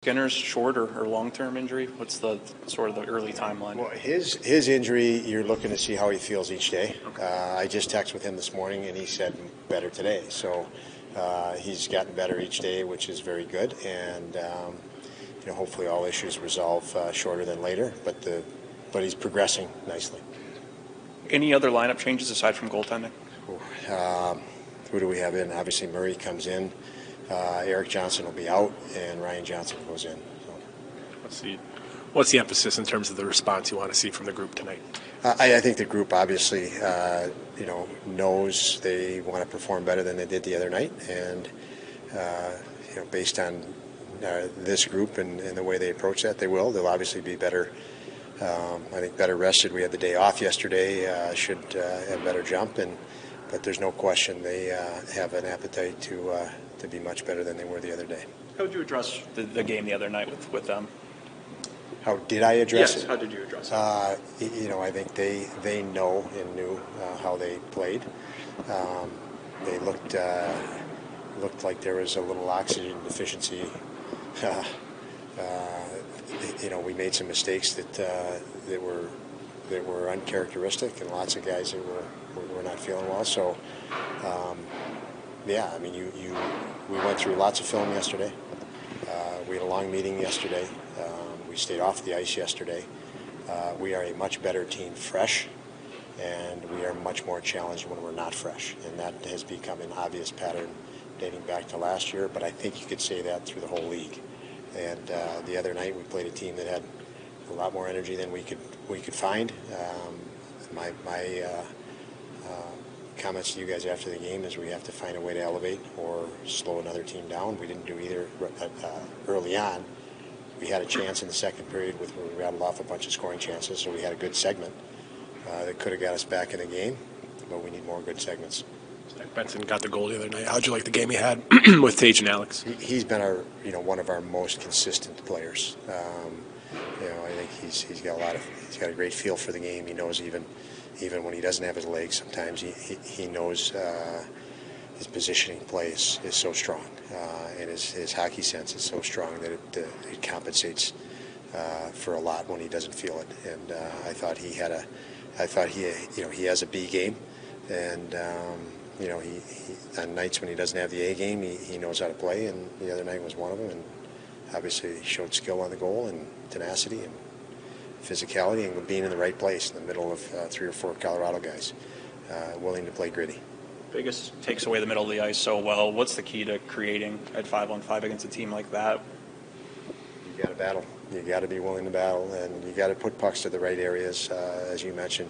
Skinner's short or long-term injury? What's the sort of the early timeline? Well, his injury, you're looking to see how he feels each day. Okay. I just texted with him this morning, and he said better today. So he's gotten better each day, which is very good. And hopefully all issues resolve shorter than later. But he's progressing nicely. Any other lineup changes aside from goaltending? Who do we have in? Obviously, Murray comes in. Eric Johnson will be out, and Ryan Johnson goes in. So. What's the emphasis in terms of the response you want to see from the group tonight? I think the group obviously, knows they want to perform better than they did the other night, and based on this group and the way they approach that, they will. They'll obviously be better. I think better rested. We had the day off yesterday. Should have better jump, but there's no question they have an appetite to be much better than they were the other day. How would you address the game the other night with them? How did I address it? Yes, how did you address it? I think they know and knew how they played. They looked like there was a little oxygen deficiency. We made some mistakes that were uncharacteristic, and lots of guys that were not feeling well. So, we went through lots of film yesterday. We had a long meeting yesterday. We stayed off the ice yesterday. We are a much better team fresh, and we are much more challenged when we're not fresh. And that has become an obvious pattern dating back to last year, but I think you could say that through the whole league. And the other night we played a team that had a lot more energy than we could find. My comments to you guys after the game is we have to find a way to elevate or slow another team down. We didn't do either early on. We had a chance in the second period where we rattled off a bunch of scoring chances, so we had a good segment that could have got us back in the game, but we need more good segments. Zach Benson got the goal the other night. How'd you like the game he had with Tage and Alex? He's been one of our most consistent players. I think he's got a great feel for the game. He knows even when he doesn't have his legs, sometimes he knows his positioning play is so strong, and his hockey sense is so strong that it compensates for a lot when he doesn't feel it. And I thought he has a B game, and he on nights when he doesn't have the A game, he knows how to play, and the other night was one of them. And obviously he showed skill on the goal and tenacity and physicality and being in the right place in the middle of 3 or 4 Colorado guys, willing to play gritty. Vegas takes away the middle of the ice so well. What's the key to creating at 5-on-5 against a team like that? You got to battle. You got to be willing to battle, and you got to put pucks to the right areas, as you mentioned.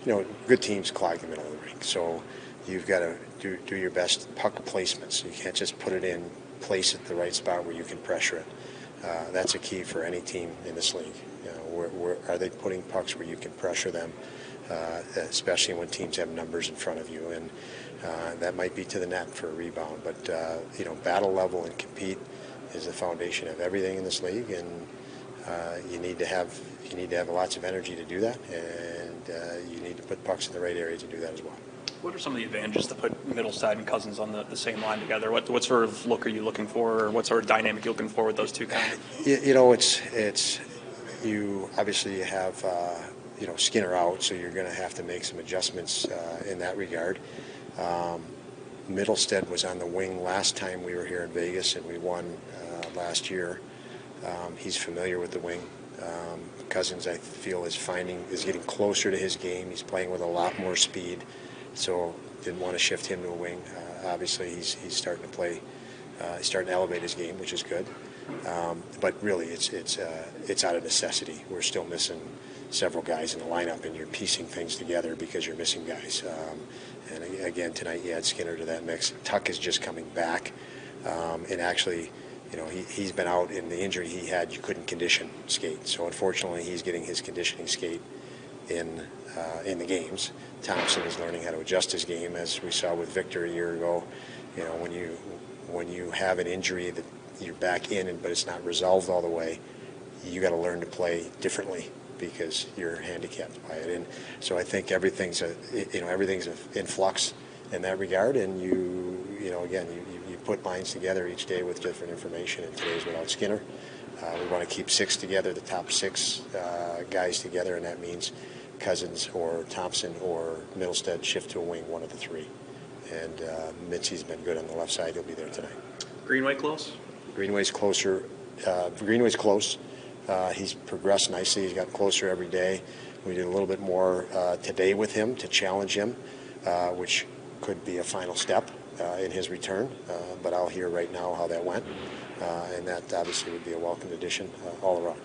Good teams clog the middle of the rink, so you've got to do your best puck placements. You can't just put it in, place it the right spot where you can pressure it. That's a key for any team in this league. Where are they putting pucks where you can pressure them, especially when teams have numbers in front of you, and that might be to the net for a rebound. But battle level and compete is the foundation of everything in this league, and you need to have lots of energy to do that, and you need to put pucks in the right area to do that as well. What are some of the advantages to put Middlestad and Cousins on the same line together? What sort of look are you looking for, or what sort of dynamic are you looking for with those two guys? It's you obviously have Skinner out, so you're going to have to make some adjustments in that regard. Middlestead was on the wing last time we were here in Vegas, and we won last year. He's familiar with the wing. Cousins, I feel, is getting closer to his game. He's playing with a lot more speed, so didn't want to shift him to a wing. Obviously, he's starting to play. He's starting to elevate his game, which is good. But really, it's out of necessity. We're still missing several guys in the lineup, and you're piecing things together because you're missing guys. And again, tonight you add Skinner to that mix. Tuck is just coming back, and actually, he's been out in the injury he had. You couldn't condition skate, so unfortunately, he's getting his conditioning skate in the games. Thompson is learning how to adjust his game, as we saw with Victor a year ago. When you have an injury that you're back in, but it's not resolved all the way, you got to learn to play differently because you're handicapped by it. And so I think everything's in flux in that regard. And you put lines together each day with different information. And today's without Skinner. We want to keep 6 together, the top 6 guys together, and that means Cousins or Thompson or Middlestead shift to a wing, one of the 3. And Mitzi's been good on the left side. He'll be there tonight. Greenway close? Greenway's closer. Greenway's close. He's progressed nicely. He's got closer every day. We did a little bit more today with him to challenge him, which could be a final step in his return. But I'll hear right now how that went. And that obviously would be a welcome addition all around.